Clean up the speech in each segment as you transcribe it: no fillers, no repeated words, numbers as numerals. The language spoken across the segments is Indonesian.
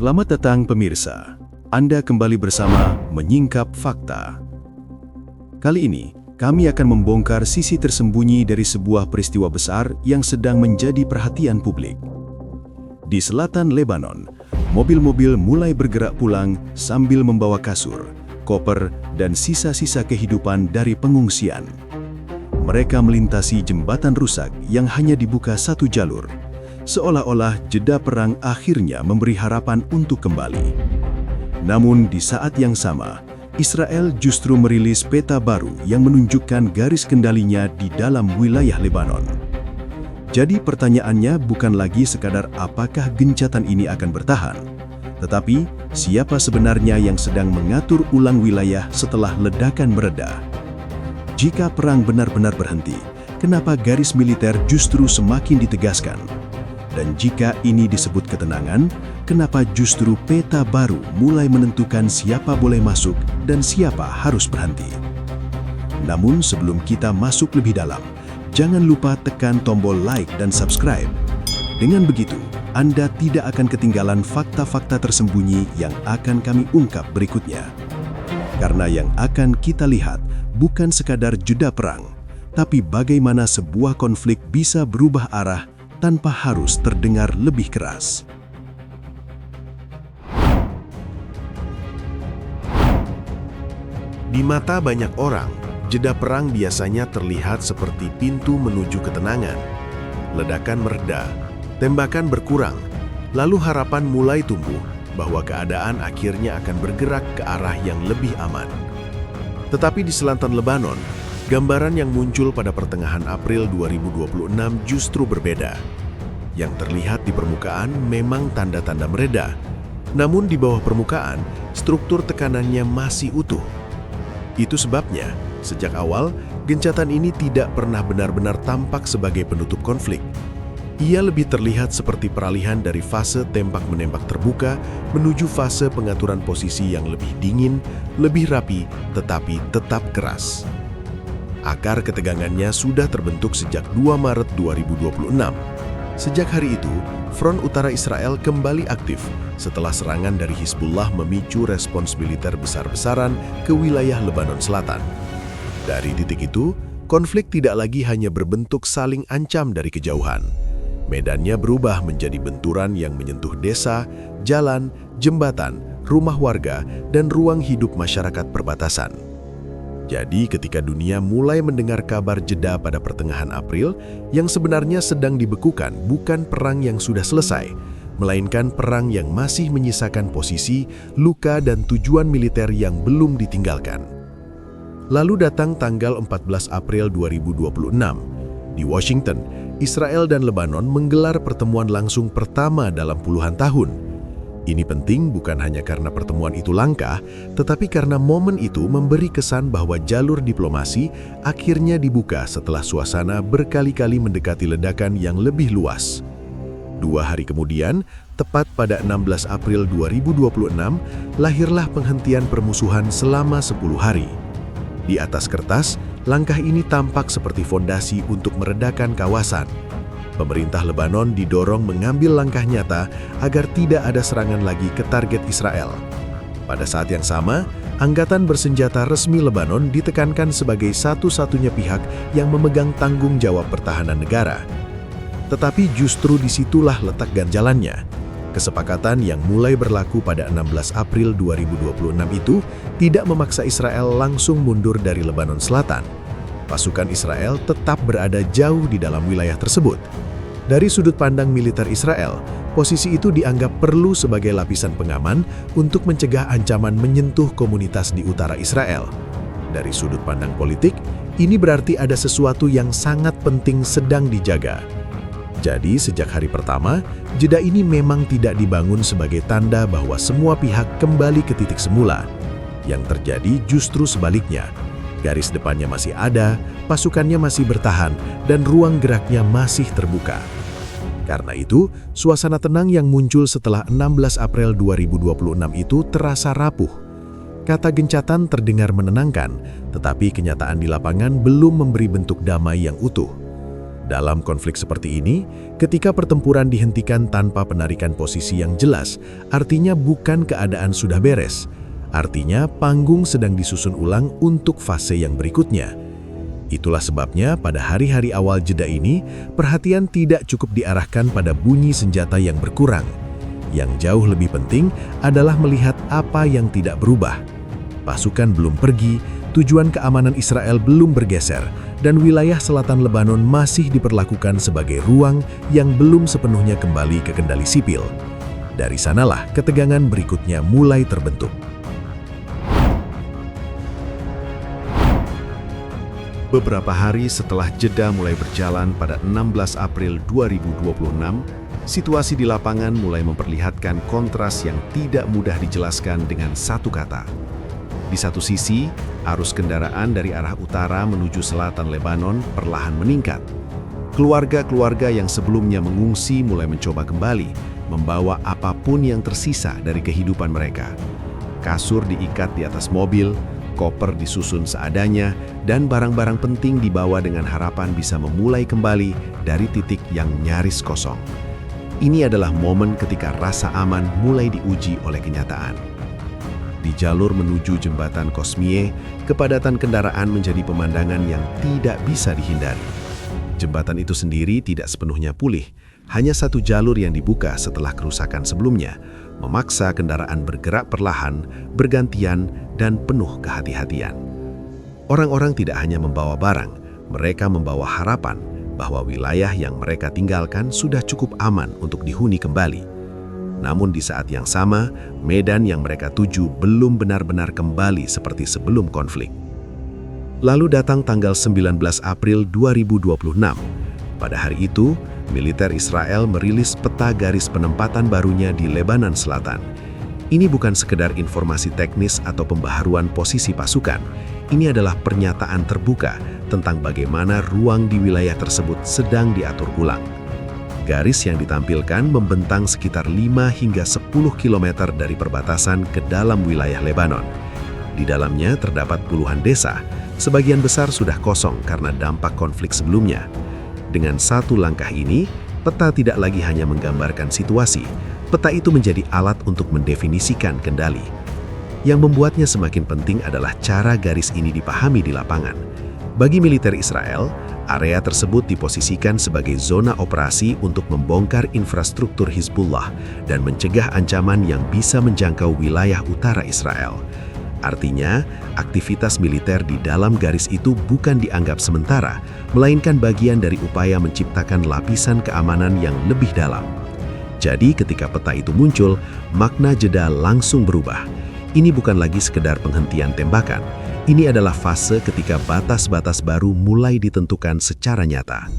Selamat datang pemirsa. Anda kembali bersama Menyingkap Fakta. Kali ini, kami akan membongkar sisi tersembunyi dari sebuah peristiwa besar yang sedang menjadi perhatian publik. Di selatan Lebanon, mobil-mobil mulai bergerak pulang sambil membawa kasur, koper, dan sisa-sisa kehidupan dari pengungsian. Mereka melintasi jembatan rusak yang hanya dibuka satu jalur, seolah-olah jeda perang akhirnya memberi harapan untuk kembali. Namun di saat yang sama, Israel justru merilis peta baru yang menunjukkan garis kendalinya di dalam wilayah Lebanon. Jadi pertanyaannya bukan lagi sekadar apakah gencatan ini akan bertahan, tetapi siapa sebenarnya yang sedang mengatur ulang wilayah setelah ledakan mereda? Jika perang benar-benar berhenti, kenapa garis militer justru semakin ditegaskan? Dan jika ini disebut ketenangan, kenapa justru peta baru mulai menentukan siapa boleh masuk dan siapa harus berhenti? Namun sebelum kita masuk lebih dalam, jangan lupa tekan tombol like dan subscribe. Dengan begitu, Anda tidak akan ketinggalan fakta-fakta tersembunyi yang akan kami ungkap berikutnya. Karena yang akan kita lihat bukan sekadar jeda perang, tapi bagaimana sebuah konflik bisa berubah arah tanpa harus terdengar lebih keras. Di mata banyak orang, jeda perang biasanya terlihat seperti pintu menuju ketenangan. Ledakan mereda, tembakan berkurang, lalu harapan mulai tumbuh bahwa keadaan akhirnya akan bergerak ke arah yang lebih aman. Tetapi di selatan Lebanon, gambaran yang muncul pada pertengahan April 2026 justru berbeda. Yang terlihat di permukaan memang tanda-tanda mereda, namun di bawah permukaan, struktur tekanannya masih utuh. Itu sebabnya, sejak awal, gencatan ini tidak pernah benar-benar tampak sebagai penutup konflik. Ia lebih terlihat seperti peralihan dari fase tembak-menembak terbuka menuju fase pengaturan posisi yang lebih dingin, lebih rapi, tetapi tetap keras. Akar ketegangannya sudah terbentuk sejak 2 Maret 2026. Sejak hari itu, front utara Israel kembali aktif setelah serangan dari Hizbullah memicu respons militer besar-besaran ke wilayah Lebanon Selatan. Dari titik itu, konflik tidak lagi hanya berbentuk saling ancam dari kejauhan. Medannya berubah menjadi benturan yang menyentuh desa, jalan, jembatan, rumah warga, dan ruang hidup masyarakat perbatasan. Jadi ketika dunia mulai mendengar kabar jeda pada pertengahan April, yang sebenarnya sedang dibekukan bukan perang yang sudah selesai, melainkan perang yang masih menyisakan posisi, luka, dan tujuan militer yang belum ditinggalkan. Lalu datang tanggal 14 April 2026. Di Washington, Israel dan Lebanon menggelar pertemuan langsung pertama dalam puluhan tahun. Ini penting bukan hanya karena pertemuan itu langka, tetapi karena momen itu memberi kesan bahwa jalur diplomasi akhirnya dibuka setelah suasana berkali-kali mendekati ledakan yang lebih luas. 2 hari kemudian, tepat pada 16 April 2026, lahirlah penghentian permusuhan selama 10 hari. Di atas kertas, langkah ini tampak seperti fondasi untuk meredakan kawasan. Pemerintah Lebanon didorong mengambil langkah nyata agar tidak ada serangan lagi ke target Israel. Pada saat yang sama, angkatan bersenjata resmi Lebanon ditekankan sebagai satu-satunya pihak yang memegang tanggung jawab pertahanan negara. Tetapi justru disitulah letak ganjalannya. Kesepakatan yang mulai berlaku pada 16 April 2026 itu tidak memaksa Israel langsung mundur dari Lebanon Selatan. Pasukan Israel tetap berada jauh di dalam wilayah tersebut. Dari sudut pandang militer Israel, posisi itu dianggap perlu sebagai lapisan pengaman untuk mencegah ancaman menyentuh komunitas di utara Israel. Dari sudut pandang politik, ini berarti ada sesuatu yang sangat penting sedang dijaga. Jadi sejak hari pertama, jeda ini memang tidak dibangun sebagai tanda bahwa semua pihak kembali ke titik semula. Yang terjadi justru sebaliknya. Garis depannya masih ada, pasukannya masih bertahan, dan ruang geraknya masih terbuka. Karena itu, suasana tenang yang muncul setelah 16 April 2026 itu terasa rapuh. Kata gencatan terdengar menenangkan, tetapi kenyataan di lapangan belum memberi bentuk damai yang utuh. Dalam konflik seperti ini, ketika pertempuran dihentikan tanpa penarikan posisi yang jelas, artinya bukan keadaan sudah beres. Artinya panggung sedang disusun ulang untuk fase yang berikutnya. Itulah sebabnya pada hari-hari awal jeda ini, perhatian tidak cukup diarahkan pada bunyi senjata yang berkurang. Yang jauh lebih penting adalah melihat apa yang tidak berubah. Pasukan belum pergi, tujuan keamanan Israel belum bergeser, dan wilayah selatan Lebanon masih diperlakukan sebagai ruang yang belum sepenuhnya kembali ke kendali sipil. Dari sanalah ketegangan berikutnya mulai terbentuk. Beberapa hari setelah jeda mulai berjalan pada 16 April 2026, situasi di lapangan mulai memperlihatkan kontras yang tidak mudah dijelaskan dengan satu kata. Di satu sisi, arus kendaraan dari arah utara menuju selatan Lebanon perlahan meningkat. Keluarga-keluarga yang sebelumnya mengungsi mulai mencoba kembali, membawa apapun yang tersisa dari kehidupan mereka. Kasur diikat di atas mobil, koper disusun seadanya, dan barang-barang penting dibawa dengan harapan bisa memulai kembali dari titik yang nyaris kosong. Ini adalah momen ketika rasa aman mulai diuji oleh kenyataan. Di jalur menuju jembatan Kosmie, kepadatan kendaraan menjadi pemandangan yang tidak bisa dihindari. Jembatan itu sendiri tidak sepenuhnya pulih, hanya satu jalur yang dibuka setelah kerusakan sebelumnya, memaksa kendaraan bergerak perlahan, bergantian, dan penuh kehati-hatian. Orang-orang tidak hanya membawa barang, mereka membawa harapan bahwa wilayah yang mereka tinggalkan sudah cukup aman untuk dihuni kembali. Namun di saat yang sama, medan yang mereka tuju belum benar-benar kembali seperti sebelum konflik. Lalu datang tanggal 19 April 2026. Pada hari itu, militer Israel merilis peta garis penempatan barunya di Lebanon Selatan. Ini bukan sekedar informasi teknis atau pembaharuan posisi pasukan. Ini adalah pernyataan terbuka tentang bagaimana ruang di wilayah tersebut sedang diatur ulang. Garis yang ditampilkan membentang sekitar 5 hingga 10 km dari perbatasan ke dalam wilayah Lebanon. Di dalamnya terdapat puluhan desa, sebagian besar sudah kosong karena dampak konflik sebelumnya. Dengan satu langkah ini, peta tidak lagi hanya menggambarkan situasi, peta itu menjadi alat untuk mendefinisikan kendali. Yang membuatnya semakin penting adalah cara garis ini dipahami di lapangan. Bagi militer Israel, area tersebut diposisikan sebagai zona operasi untuk membongkar infrastruktur Hizbullah dan mencegah ancaman yang bisa menjangkau wilayah utara Israel. Artinya, aktivitas militer di dalam garis itu bukan dianggap sementara, melainkan bagian dari upaya menciptakan lapisan keamanan yang lebih dalam. Jadi, ketika peta itu muncul, makna jeda langsung berubah. Ini bukan lagi sekedar penghentian tembakan. Ini adalah fase ketika batas-batas baru mulai ditentukan secara nyata.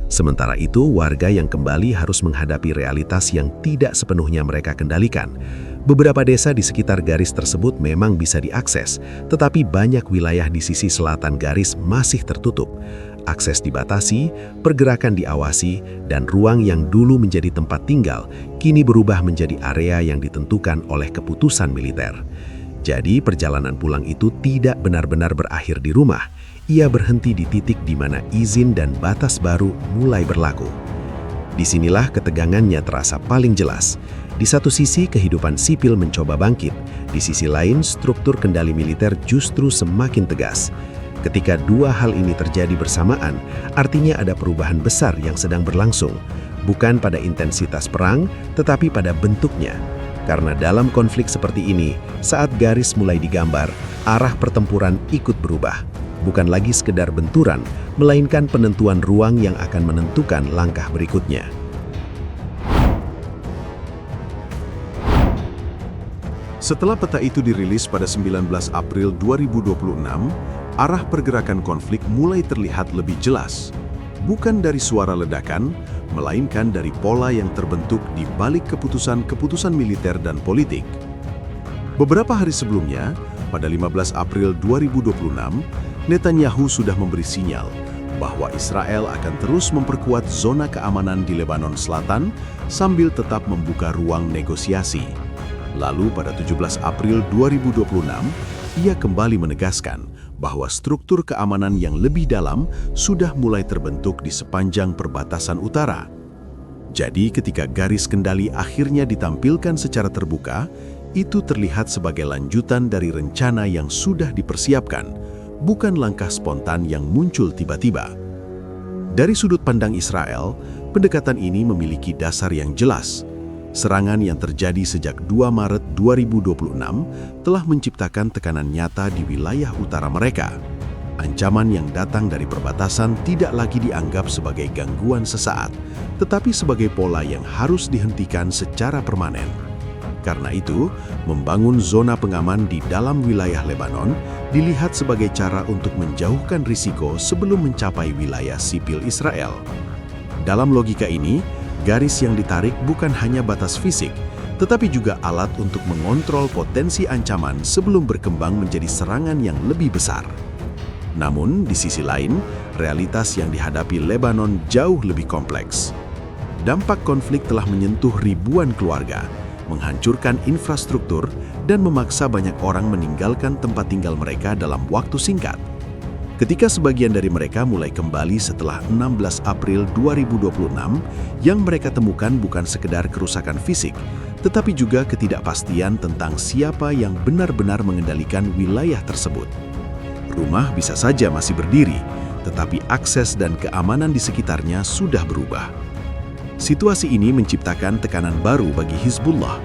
Sementara itu, warga yang kembali harus menghadapi realitas yang tidak sepenuhnya mereka kendalikan. Beberapa desa di sekitar garis tersebut memang bisa diakses, tetapi banyak wilayah di sisi selatan garis masih tertutup. Akses dibatasi, pergerakan diawasi, dan ruang yang dulu menjadi tempat tinggal kini berubah menjadi area yang ditentukan oleh keputusan militer. Jadi, perjalanan pulang itu tidak benar-benar berakhir di rumah. Ia berhenti di titik di mana izin dan batas baru mulai berlaku. Disinilah ketegangannya terasa paling jelas. Di satu sisi, kehidupan sipil mencoba bangkit. Di sisi lain, struktur kendali militer justru semakin tegas. Ketika dua hal ini terjadi bersamaan, artinya ada perubahan besar yang sedang berlangsung. Bukan pada intensitas perang, tetapi pada bentuknya. Karena dalam konflik seperti ini, saat garis mulai digambar, arah pertempuran ikut berubah. Bukan lagi sekedar benturan, melainkan penentuan ruang yang akan menentukan langkah berikutnya. Setelah peta itu dirilis pada 19 April 2026, arah pergerakan konflik mulai terlihat lebih jelas. Bukan dari suara ledakan, melainkan dari pola yang terbentuk di balik keputusan-keputusan militer dan politik. Beberapa hari sebelumnya, pada 15 April 2026, Netanyahu sudah memberi sinyal bahwa Israel akan terus memperkuat zona keamanan di Lebanon Selatan sambil tetap membuka ruang negosiasi. Lalu pada 17 April 2026, ia kembali menegaskan bahwa struktur keamanan yang lebih dalam sudah mulai terbentuk di sepanjang perbatasan utara. Jadi ketika garis kendali akhirnya ditampilkan secara terbuka, itu terlihat sebagai lanjutan dari rencana yang sudah dipersiapkan, bukan langkah spontan yang muncul tiba-tiba. Dari sudut pandang Israel, pendekatan ini memiliki dasar yang jelas. Serangan yang terjadi sejak 2 Maret 2026 telah menciptakan tekanan nyata di wilayah utara mereka. Ancaman yang datang dari perbatasan tidak lagi dianggap sebagai gangguan sesaat, tetapi sebagai pola yang harus dihentikan secara permanen. Karena itu, membangun zona pengaman di dalam wilayah Lebanon dilihat sebagai cara untuk menjauhkan risiko sebelum mencapai wilayah sipil Israel. Dalam logika ini, garis yang ditarik bukan hanya batas fisik, tetapi juga alat untuk mengontrol potensi ancaman sebelum berkembang menjadi serangan yang lebih besar. Namun, di sisi lain, realitas yang dihadapi Lebanon jauh lebih kompleks. Dampak konflik telah menyentuh ribuan keluarga, menghancurkan infrastruktur, dan memaksa banyak orang meninggalkan tempat tinggal mereka dalam waktu singkat. Ketika sebagian dari mereka mulai kembali setelah 16 April 2026, yang mereka temukan bukan sekedar kerusakan fisik, tetapi juga ketidakpastian tentang siapa yang benar-benar mengendalikan wilayah tersebut. Rumah bisa saja masih berdiri, tetapi akses dan keamanan di sekitarnya sudah berubah. Situasi ini menciptakan tekanan baru bagi Hizbullah.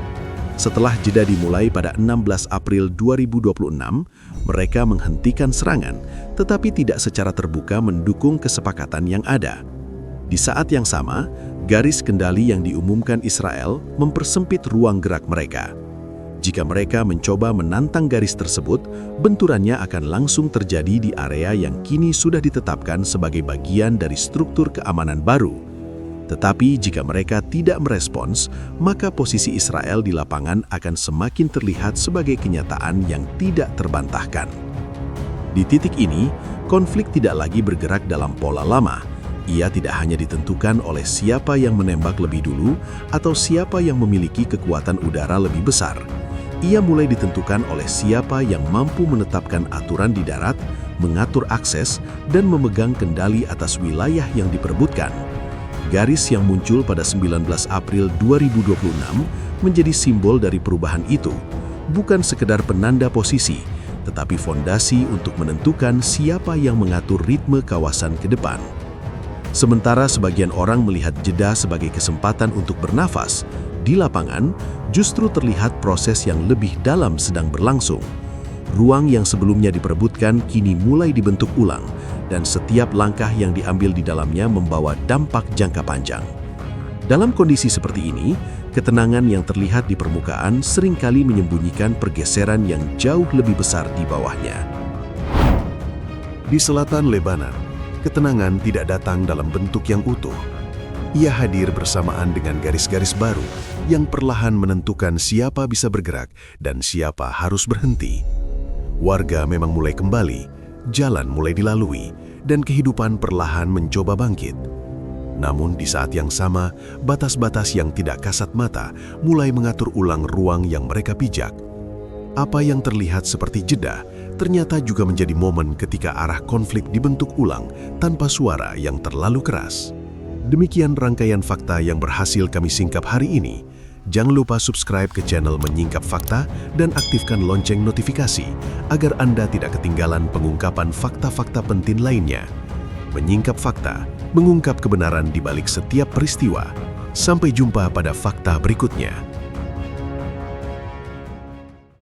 Setelah jeda dimulai pada 16 April 2026, mereka menghentikan serangan, tetapi tidak secara terbuka mendukung kesepakatan yang ada. Di saat yang sama, garis kendali yang diumumkan Israel mempersempit ruang gerak mereka. Jika mereka mencoba menantang garis tersebut, benturannya akan langsung terjadi di area yang kini sudah ditetapkan sebagai bagian dari struktur keamanan baru. Tetapi jika mereka tidak merespons, maka posisi Israel di lapangan akan semakin terlihat sebagai kenyataan yang tidak terbantahkan. Di titik ini, konflik tidak lagi bergerak dalam pola lama. Ia tidak hanya ditentukan oleh siapa yang menembak lebih dulu atau siapa yang memiliki kekuatan udara lebih besar. Ia mulai ditentukan oleh siapa yang mampu menetapkan aturan di darat, mengatur akses, dan memegang kendali atas wilayah yang diperebutkan. Garis yang muncul pada 19 April 2026 menjadi simbol dari perubahan itu, bukan sekedar penanda posisi, tetapi fondasi untuk menentukan siapa yang mengatur ritme kawasan ke depan. Sementara sebagian orang melihat jeda sebagai kesempatan untuk bernafas, di lapangan justru terlihat proses yang lebih dalam sedang berlangsung. Ruang yang sebelumnya diperebutkan kini mulai dibentuk ulang, dan setiap langkah yang diambil di dalamnya membawa dampak jangka panjang. Dalam kondisi seperti ini, ketenangan yang terlihat di permukaan seringkali menyembunyikan pergeseran yang jauh lebih besar di bawahnya. Di selatan Lebanon, ketenangan tidak datang dalam bentuk yang utuh. Ia hadir bersamaan dengan garis-garis baru yang perlahan menentukan siapa bisa bergerak dan siapa harus berhenti. Warga memang mulai kembali, jalan mulai dilalui, dan kehidupan perlahan mencoba bangkit. Namun di saat yang sama, batas-batas yang tidak kasat mata mulai mengatur ulang ruang yang mereka pijak. Apa yang terlihat seperti jeda, ternyata juga menjadi momen ketika arah konflik dibentuk ulang tanpa suara yang terlalu keras. Demikian rangkaian fakta yang berhasil kami singkap hari ini. Jangan lupa subscribe ke channel Menyingkap Fakta dan aktifkan lonceng notifikasi agar Anda tidak ketinggalan pengungkapan fakta-fakta penting lainnya. Menyingkap Fakta, mengungkap kebenaran di balik setiap peristiwa. Sampai jumpa pada fakta berikutnya.